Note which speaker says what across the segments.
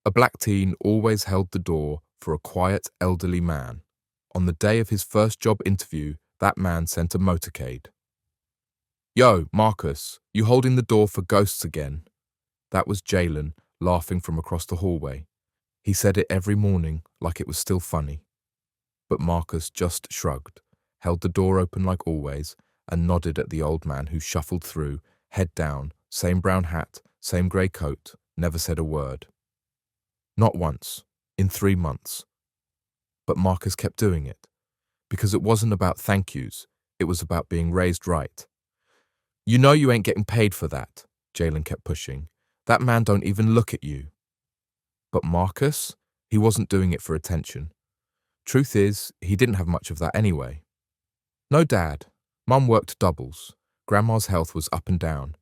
Speaker 1: A black teen always held the door for a quiet, elderly man. On the day of his first job interview, that man sent a motorcade. "Yo, Marcus, you holding the door for ghosts again?" That was Jalen, laughing from across the hallway. He said it every morning like it was still funny. But Marcus just shrugged, held the door open like always, and nodded at the old man who shuffled through, head down, same brown hat, same grey coat, never said a word. Not once, in 3 months. But Marcus kept doing it, because it wasn't about thank yous, it was about being raised right. "You know you ain't getting paid for that," Jalen kept pushing. "That man don't even look at you." But Marcus, he wasn't doing it for attention. Truth is, he didn't have much of that anyway. No dad. Mum worked doubles. Grandma's health was up and down.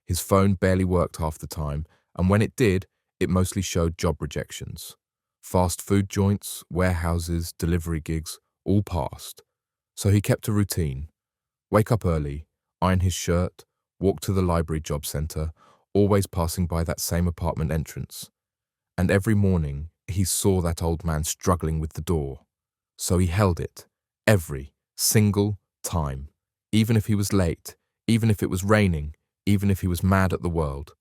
Speaker 1: His phone barely worked half the time, and when it did, it mostly showed job rejections. Fast food joints, warehouses, delivery gigs, all passed. So he kept a routine. Wake up early, iron his shirt, walk to the library job centre, always passing by that same apartment entrance. And every morning, he saw that old man struggling with the door. So he held it, every single time, even if he was late, even if it was raining, even if he was mad at the world.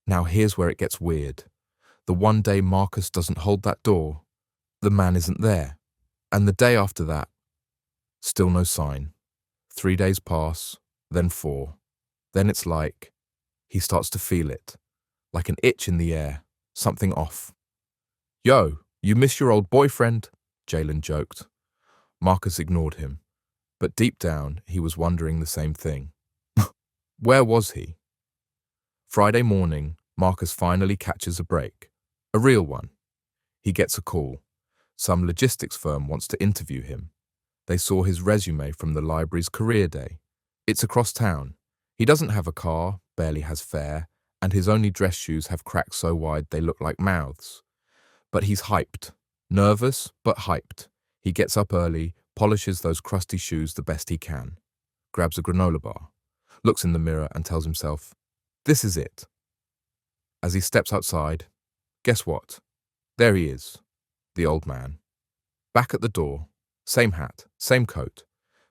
Speaker 1: Now here's where it gets weird. The one day Marcus doesn't hold that door, the man isn't there. And the day after that, still no sign. 3 days pass, then 4. Then it's like, he starts to feel it, like an itch in the air, something off. "Yo, you miss your old boyfriend," Jalen joked. Marcus ignored him, but deep down he was wondering the same thing. Where was he? Friday morning, Marcus finally catches a break. A real one. He gets a call. Some logistics firm wants to interview him. They saw his resume from the library's career day. It's across town. He doesn't have a car, barely has fare, and his only dress shoes have cracks so wide they look like mouths. But he's hyped. Nervous, but hyped. He gets up early, polishes those crusty shoes the best he can, grabs a granola bar, looks in the mirror and tells himself, "This is it." As he steps outside, guess what? There he is, the old man. Back at the door, same hat, same coat,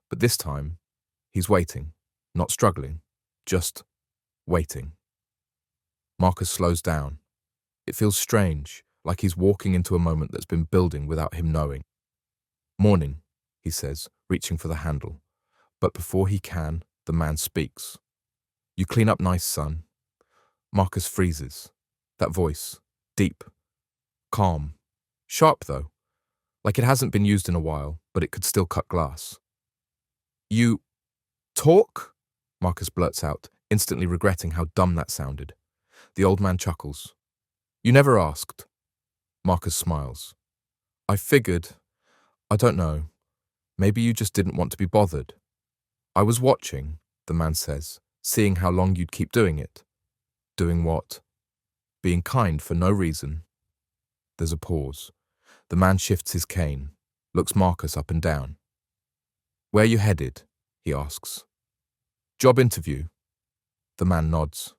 Speaker 1: but this time, he's waiting, not struggling, just waiting. Marcus slows down. It feels strange, like he's walking into a moment that's been building without him knowing. "Morning," he says, reaching for the handle. But before he can, the man speaks. "You clean up nice, son." Marcus freezes. That voice, deep, calm, sharp though, like it hasn't been used in a while, but it could still cut glass. "You talk?" Marcus blurts out, instantly regretting how dumb that sounded. The old man chuckles. "You never asked." Marcus smiles. "I figured, I don't know, maybe you just didn't want to be bothered." "I was watching," the man says, "seeing how long you'd keep doing it." "Doing what?" "Being kind for no reason." There's a pause. The man shifts his cane, looks Marcus up and down. "Where you headed?" he asks. "Job interview." The man nods.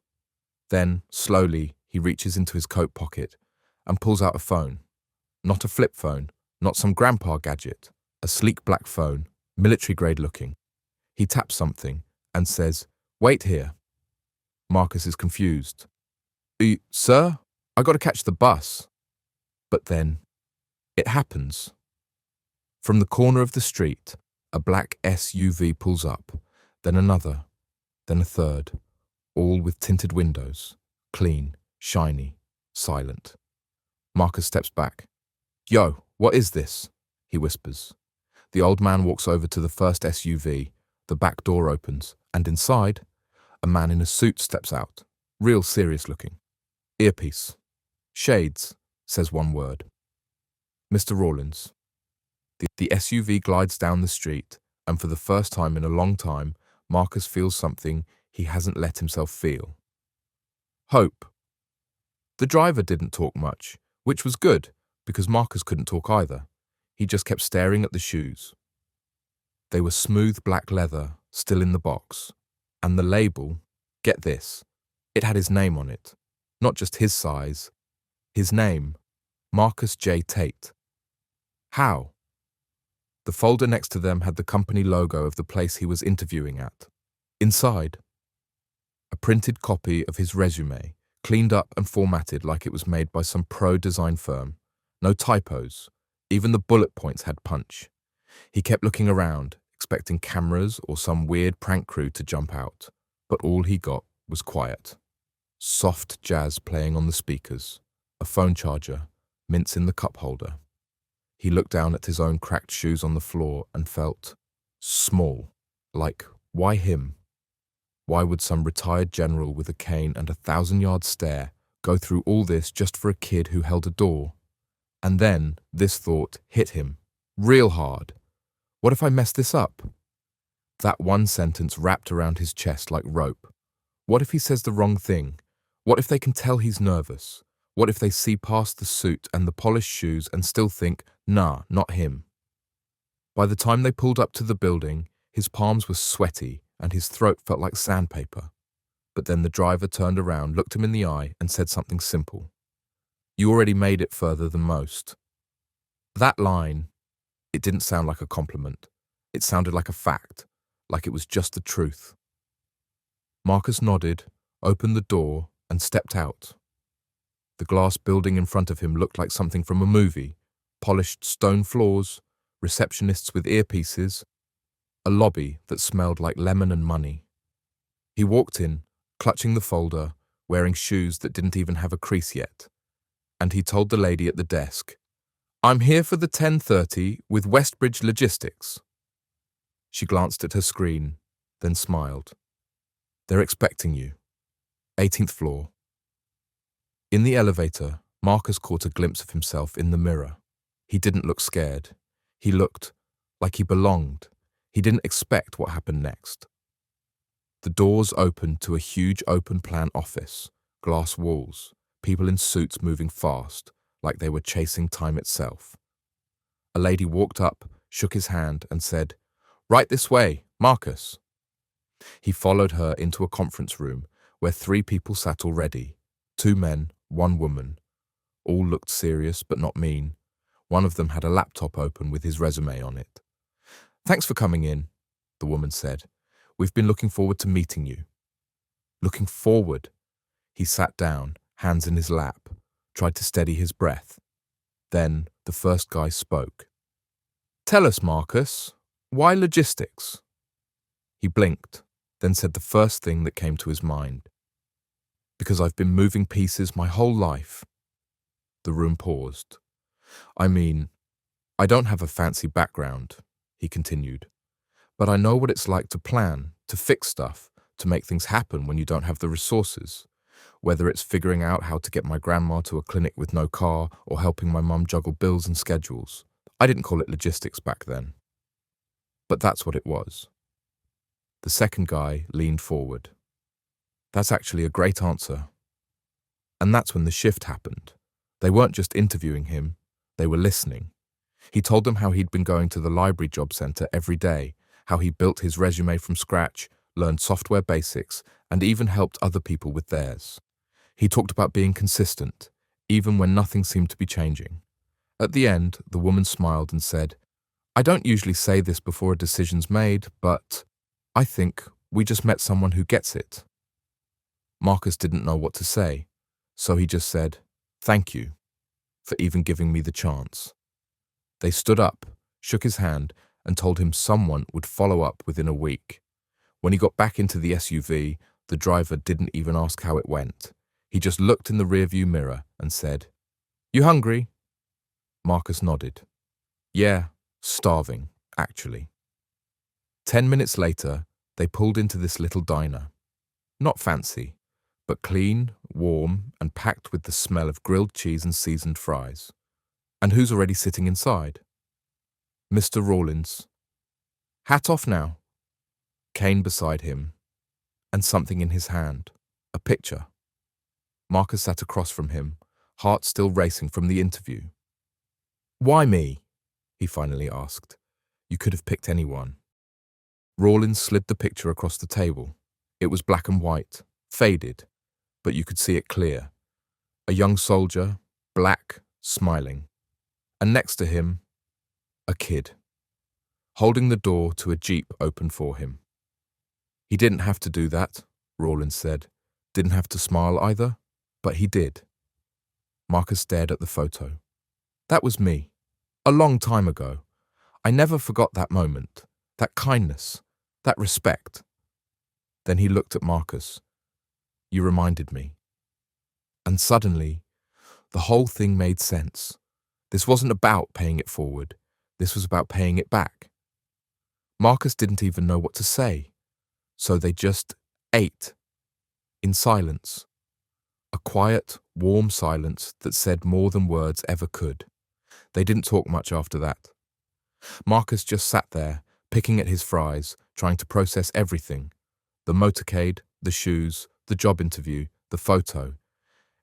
Speaker 1: Then, slowly, he reaches into his coat pocket and pulls out a phone. Not a flip phone, not some grandpa gadget, a sleek black phone, military-grade looking. He taps something and says, "Wait here." Marcus is confused. Sir? I gotta catch the bus." But then, it happens. From the corner of the street, a black SUV pulls up, then another, then a third, all with tinted windows, clean, shiny, silent. Marcus steps back. "Yo, what is this?" he whispers. The old man walks over to the first SUV, the back door opens, and inside, a man in a suit steps out, real serious looking. Earpiece. "Shades," says one word. "Mr. Rawlins." The SUV glides down the street, and for the first time in a long time, Marcus feels something he hasn't let himself feel. Hope. The driver didn't talk much, which was good, because Marcus couldn't talk either. He just kept staring at the shoes. They were smooth black leather, still in the box. And the label, get this, it had his name on it. Not just his size, His name, Marcus J. Tate. How? The folder next to them had the company logo of the place he was interviewing at. Inside, a printed copy of his resume, cleaned up and formatted like it was made by some pro design firm. No typos. Even the bullet points had punch. He kept looking around, expecting cameras or some weird prank crew to jump out. But all he got was quiet. Soft jazz playing on the speakers, a phone charger, mints in the cup holder. He looked down at his own cracked shoes on the floor and felt small. Like, why him? Why would some retired general with a cane and a 1,000-yard stare go through all this just for a kid who held a door? And then this thought hit him, real hard. What if I mess this up? That one sentence wrapped around his chest like rope. What if he says the wrong thing? What if they can tell he's nervous? What if they see past the suit and the polished shoes and still think, nah, not him? By the time they pulled up to the building, his palms were sweaty and his throat felt like sandpaper. But then the driver turned around, looked him in the eye and said something simple. You already made it further than most. That line, it didn't sound like a compliment. It sounded like a fact, like it was just the truth. Marcus nodded, opened the door and stepped out. The glass building in front of him looked like something from a movie. Polished stone floors, receptionists with earpieces, a lobby that smelled like lemon and money. He walked in, clutching the folder, wearing shoes that didn't even have a crease yet. And he told the lady at the desk, I'm here for the 10:30 with Westbridge Logistics. She glanced at her screen, then smiled. They're expecting you. 18th floor. In the elevator, Marcus caught a glimpse of himself in the mirror. He didn't look scared. He looked like he belonged. He didn't expect what happened next. The doors opened to a huge open-plan office, glass walls, people in suits moving fast, like they were chasing time itself. A lady walked up, shook his hand, and said, Right this way, Marcus. He followed her into a conference room where 3 people sat already, 2 men, 1 woman. All looked serious but not mean. One of them had a laptop open with his resume on it. Thanks for coming in, the woman said. We've been looking forward to meeting you. Looking forward? He sat down, hands in his lap, tried to steady his breath. Then the first guy spoke. Tell us, Marcus, why logistics? He blinked, then said the first thing that came to his mind. Because I've been moving pieces my whole life. The room paused. I mean, I don't have a fancy background, he continued, but I know what it's like to plan, to fix stuff, to make things happen when you don't have the resources, whether it's figuring out how to get my grandma to a clinic with no car or helping my mum juggle bills and schedules. I didn't call it logistics back then. But that's what it was. The second guy leaned forward. That's actually a great answer. And that's when the shift happened. They weren't just interviewing him, they were listening. He told them how he'd been going to the library job center every day, how he built his resume from scratch, learned software basics, and even helped other people with theirs. He talked about being consistent, even when nothing seemed to be changing. At the end, the woman smiled and said, I don't usually say this before a decision's made, but I think we just met someone who gets it. Marcus didn't know what to say, so he just said, Thank you for even giving me the chance. They stood up, shook his hand, and told him someone would follow up within a week. When he got back into the SUV, the driver didn't even ask how it went. He just looked in the rearview mirror and said, You hungry? Marcus nodded. Yeah, starving, actually. 10 minutes later, they pulled into this little diner. Not fancy, but clean, warm, and packed with the smell of grilled cheese and seasoned fries. And who's already sitting inside? Mr. Rawlins. Hat off now. Kane beside him, and something in his hand, a picture. Marcus sat across from him, heart still racing from the interview. Why me? He finally asked. You could have picked anyone. Rawlins slid the picture across the table. It was black and white, faded, but you could see it clear. A young soldier, black, smiling. And next to him, a kid, holding the door to a Jeep open for him. He didn't have to do that, Rawlins said. Didn't have to smile either, but he did. Marcus stared at the photo. That was me. A long time ago. I never forgot that moment, that kindness, that respect. Then he looked at Marcus. You reminded me. And suddenly, the whole thing made sense. This wasn't about paying it forward. This was about paying it back. Marcus didn't even know what to say, so they just ate, in silence. A quiet, warm silence that said more than words ever could. They didn't talk much after that. Marcus just sat there, picking at his fries, trying to process everything. The motorcade, the shoes, the job interview, the photo.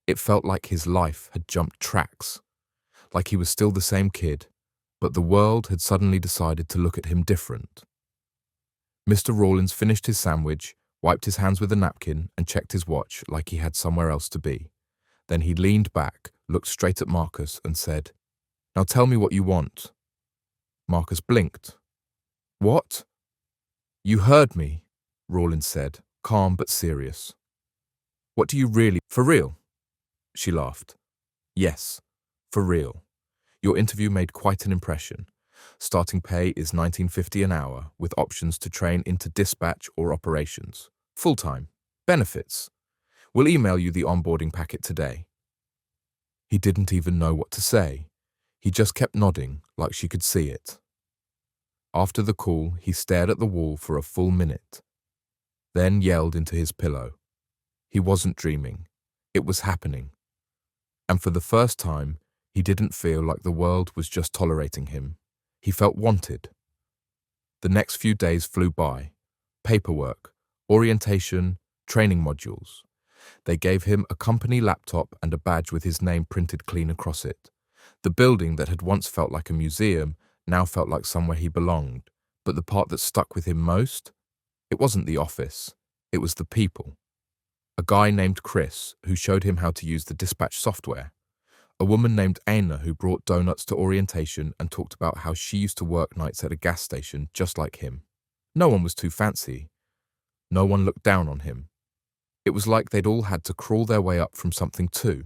Speaker 1: It felt like his life had jumped tracks, like he was still the same kid, but the world had suddenly decided to look at him different. Mr. Rawlins finished his sandwich, wiped his hands with a napkin, and checked his watch like he had somewhere else to be. Then he leaned back, looked straight at Marcus, and said, Now tell me what you want. Marcus blinked. What? You heard me, Rawlins said, calm but serious. What do you really... For real? She laughed. Yes, for real. Your interview made quite an impression. Starting pay is $19.50 an hour, with options to train into dispatch or operations. Full-time. Benefits. We'll email you the onboarding packet today. He didn't even know what to say. He just kept nodding, like she could see it. After the call, he stared at the wall for a full minute, then yelled into his pillow. He wasn't dreaming. It was happening. And for the first time, he didn't feel like the world was just tolerating him. He felt wanted. The next few days flew by. Paperwork, orientation, training modules. They gave him a company laptop and a badge with his name printed clean across it. The building that had once felt like a museum now felt like somewhere he belonged. But the part that stuck with him most? It wasn't the office. It was the people. A guy named Chris who showed him how to use the dispatch software. A woman named Aina who brought donuts to orientation and talked about how she used to work nights at a gas station just like him. No one was too fancy. No one looked down on him. It was like they'd all had to crawl their way up from something too.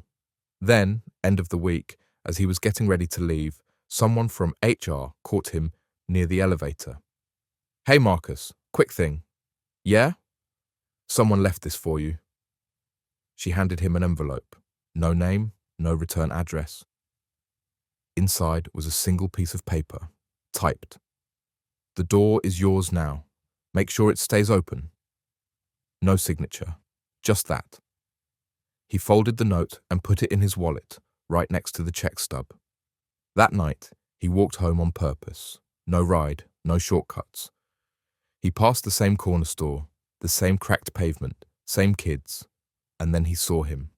Speaker 1: Then, end of the week, as he was getting ready to leave, someone from HR caught him near the elevator. Hey Marcus, quick thing. Yeah? Someone left this for you. She handed him an envelope. No name, no return address. Inside was a single piece of paper, typed. The door is yours now. Make sure it stays open. No signature, just that. He folded the note and put it in his wallet, right next to the check stub. That night, he walked home on purpose. No ride, no shortcuts. He passed the same corner store, the same cracked pavement, same kids, and then he saw him,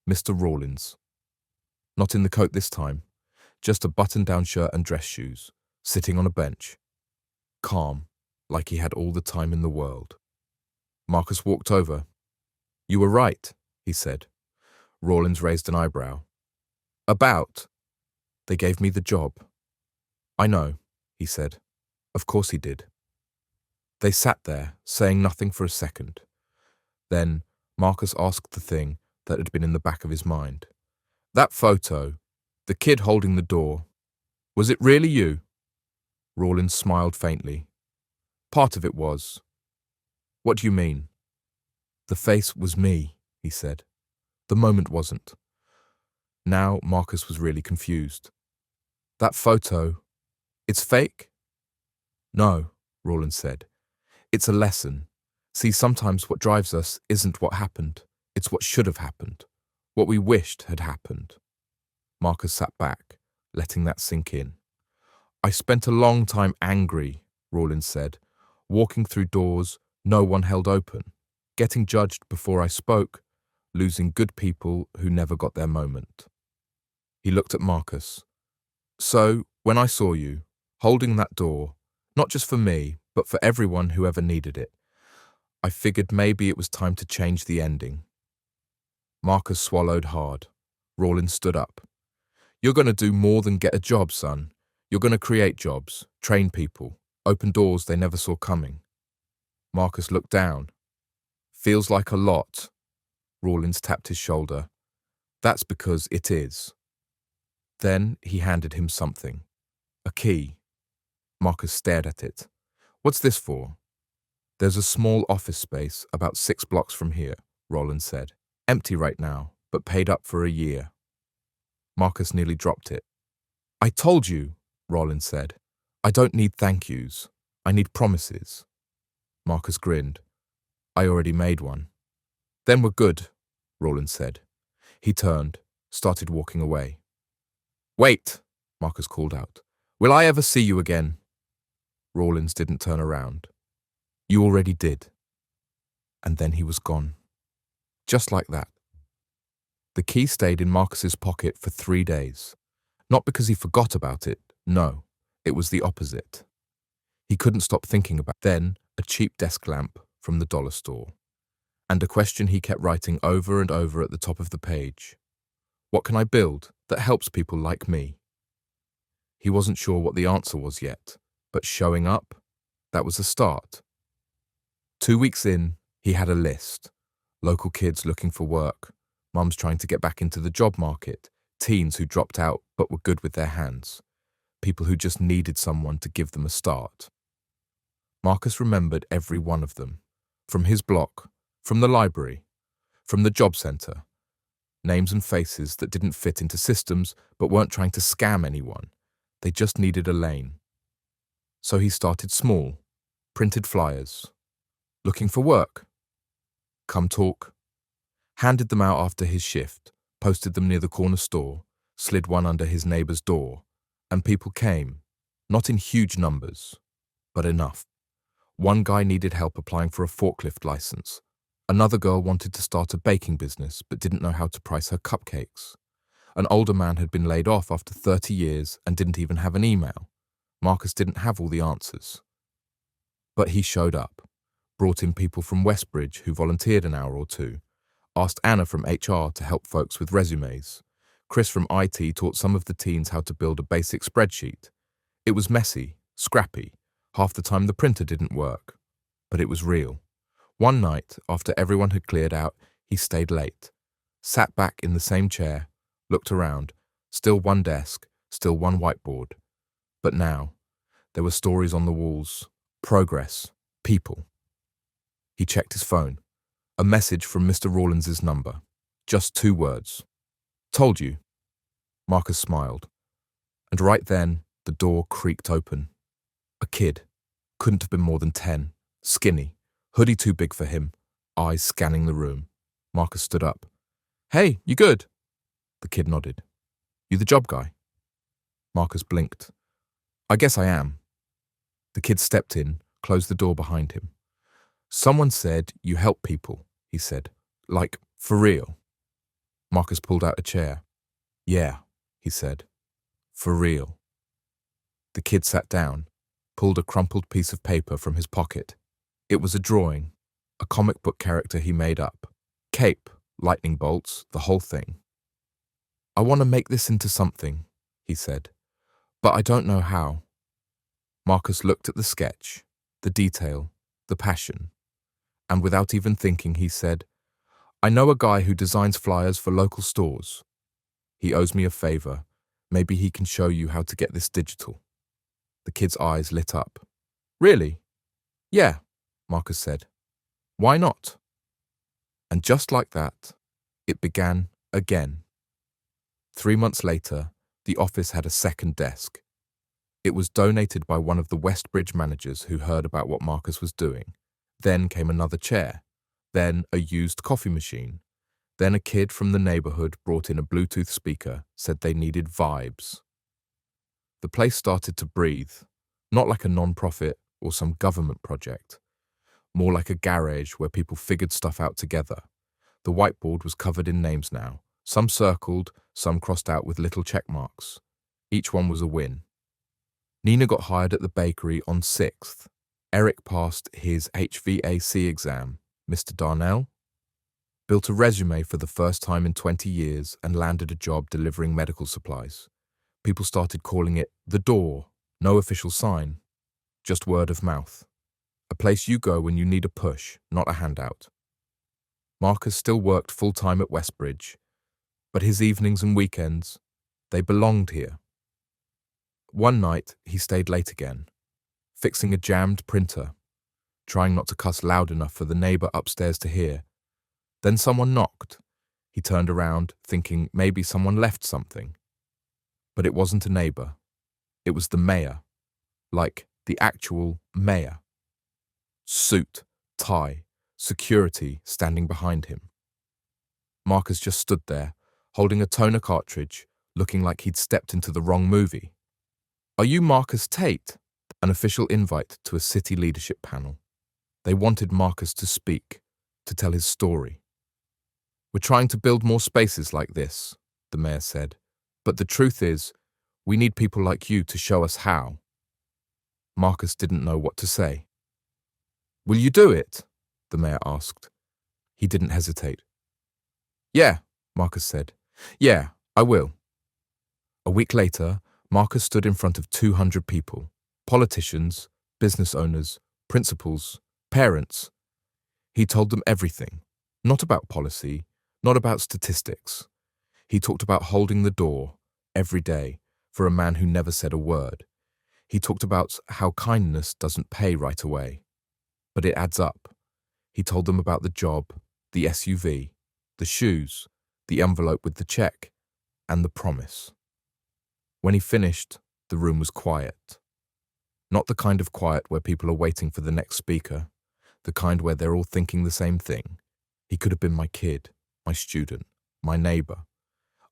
Speaker 1: Mr. Rawlins. Not in the coat this time, just a button-down shirt and dress shoes, sitting on a bench. Calm, like he had all the time in the world. Marcus walked over. You were right, he said. Rawlins raised an eyebrow. About? They gave me the job. I know, he said. Of course he did. They sat there, saying nothing for a second. Then Marcus asked the thing that had been in the back of his mind. That photo, the kid holding the door, was it really you? Rawlins smiled faintly. Part of it was. What do you mean? The face was me, he said. The moment wasn't. Now Marcus was really confused. That photo, it's fake? No, Rawlins said. It's a lesson. See, sometimes what drives us isn't what happened. It's what should have happened. What we wished had happened. Marcus sat back, letting that sink in. I spent a long time angry, Rawlins said, walking through doors no one held open, getting judged before I spoke, losing good people who never got their moment. He looked at Marcus. So, when I saw you, holding that door, not just for me, but for everyone who ever needed it, I figured maybe it was time to change the ending. Marcus swallowed hard. Rawlins stood up. You're going to do more than get a job, son. You're going to create jobs, train people, open doors they never saw coming. Marcus looked down. Feels like a lot. Rawlins tapped his shoulder. That's because it is. Then he handed him something. A key. Marcus stared at it. What's this for? There's a small office space about 6 blocks from here, Rawlins said. Empty right now, but paid up for a year. Marcus nearly dropped it. I told you, Rawlins said. I don't need thank yous. I need promises. Marcus grinned. I already made one. Then we're good, Rawlins said. He turned, started walking away. Wait, Marcus called out. Will I ever see you again? Rawlins didn't turn around. You already did. And then he was gone. Just like that. The key stayed in Marcus's pocket for 3 days. Not because he forgot about it, no, it was the opposite. He couldn't stop thinking about it. Then a cheap desk lamp from the dollar store. And a question he kept writing over and over at the top of the page. What can I build that helps people like me? He wasn't sure what the answer was yet, but showing up, that was a start. 2 weeks in, he had a list. Local kids looking for work, mums trying to get back into the job market, teens who dropped out but were good with their hands, people who just needed someone to give them a start. Marcus remembered every one of them, from his block, from the library, from the job centre. Names and faces that didn't fit into systems but weren't trying to scam anyone. They just needed a lane. So he started small, printed flyers. Looking for work? Come talk. Handed them out after his shift, posted them near the corner store, slid one under his neighbour's door, and people came, not in huge numbers, but enough. One guy needed help applying for a forklift licence. Another girl wanted to start a baking business but didn't know how to price her cupcakes. An older man had been laid off after 30 years and didn't even have an email. Marcus didn't have all the answers. But he showed up, brought in people from Westbridge who volunteered an hour or two, asked Anna from HR to help folks with resumes. Chris from IT taught some of the teens how to build a basic spreadsheet. It was messy, scrappy. Half the time the printer didn't work. But it was real. One night, after everyone had cleared out, he stayed late, sat back in the same chair, looked around, still one desk, still one whiteboard. But now, there were stories on the walls, progress, people. He checked his phone. A message from Mr. Rawlins's number. Just 2 words. Told you. Marcus smiled. And right then, the door creaked open. A kid. Couldn't have been more than 10. Skinny. Hoodie too big for him. Eyes scanning the room. Marcus stood up. Hey, you good? The kid nodded. You the job guy? Marcus blinked. I guess I am. The kid stepped in, closed the door behind him. Someone said you help people, he said. Like, for real. Marcus pulled out a chair. Yeah, he said. For real. The kid sat down, pulled a crumpled piece of paper from his pocket. It was a drawing, a comic book character he made up. Cape, lightning bolts, the whole thing. I want to make this into something, he said, but I don't know how. Marcus looked at the sketch, the detail, the passion, and without even thinking, he said, I know a guy who designs flyers for local stores. He owes me a favor. Maybe he can show you how to get this digital. The kid's eyes lit up. Really? Yeah, Marcus said. Why not? And just like that, it began again. 3 months later, the office had a second desk. It was donated by one of the Westbridge managers who heard about what Marcus was doing. Then came another chair. Then a used coffee machine. Then a kid from the neighborhood brought in a Bluetooth speaker, said they needed vibes. The place started to breathe, not like a non-profit or some government project, more like a garage where people figured stuff out together. The whiteboard was covered in names now, some circled, some crossed out with little check marks. Each one was a win. Nina got hired at the bakery on 6th. Eric passed his HVAC exam. Mr. Darnell built a resume for the first time in 20 years and landed a job delivering medical supplies. People started calling it the door, no official sign, just word of mouth. A place you go when you need a push, not a handout. Marcus still worked full-time at Westbridge, but his evenings and weekends, they belonged here. One night, he stayed late again, fixing a jammed printer, trying not to cuss loud enough for the neighbor upstairs to hear. Then someone knocked. He turned around, thinking maybe someone left something. But it wasn't a neighbor. It was the mayor, like the actual mayor. Suit, tie, security standing behind him. Marcus just stood there, holding a toner cartridge, looking like he'd stepped into the wrong movie. "Are you Marcus Tate?" An official invite to a city leadership panel. They wanted Marcus to speak, to tell his story. "We're trying to build more spaces like this," the mayor said. "But the truth is, we need people like you to show us how." Marcus didn't know what to say. "Will you do it?" the mayor asked. He didn't hesitate. "Yeah," Marcus said. "Yeah, I will." A week later, Marcus stood in front of 200 people, politicians, business owners, principals, parents. He told them everything, not about policy, not about statistics. He talked about holding the door every day for a man who never said a word. He talked about how kindness doesn't pay right away, but it adds up. He told them about the job, the SUV, the shoes, the envelope with the check, and the promise. When he finished, the room was quiet. Not the kind of quiet where people are waiting for the next speaker, the kind where they're all thinking the same thing. He could have been my kid, my student, my neighbor.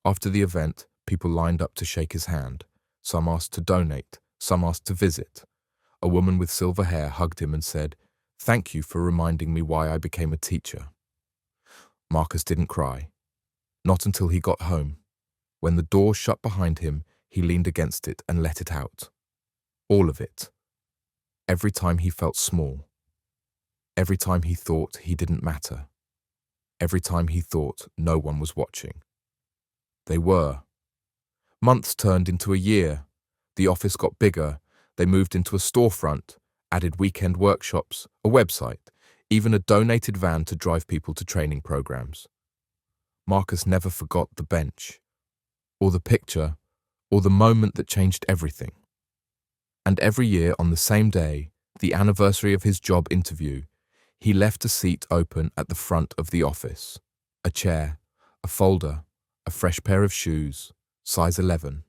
Speaker 1: After the event, people lined up to shake his hand. Some asked to donate, some asked to visit. A woman with silver hair hugged him and said, "Thank you for reminding me why I became a teacher." Marcus didn't cry. Not until he got home. When the door shut behind him, he leaned against it and let it out. All of it. Every time he felt small. Every time he thought he didn't matter. Every time he thought no one was watching. They were. Months turned into a year. The office got bigger. They moved into a storefront, added weekend workshops, a website, even a donated van to drive people to training programs. Marcus never forgot the bench, or the picture, or the moment that changed everything. And every year on the same day, the anniversary of his job interview, he left a seat open at the front of the office. A chair, a folder, a fresh pair of shoes, size 11.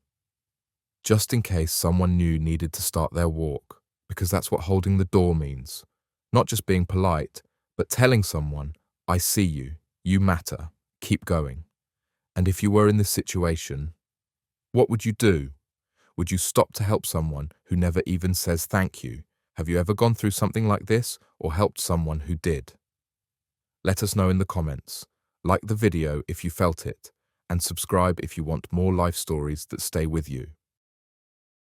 Speaker 1: Just in case someone new needed to start their walk, because that's what holding the door means. Not just being polite, but telling someone, "I see you, you matter, keep going." And if you were in this situation, what would you do? Would you stop to help someone who never even says thank you? Have you ever gone through something like this or helped someone who did? Let us know in the comments. Like the video if you felt it, and subscribe if you want more life stories that stay with you.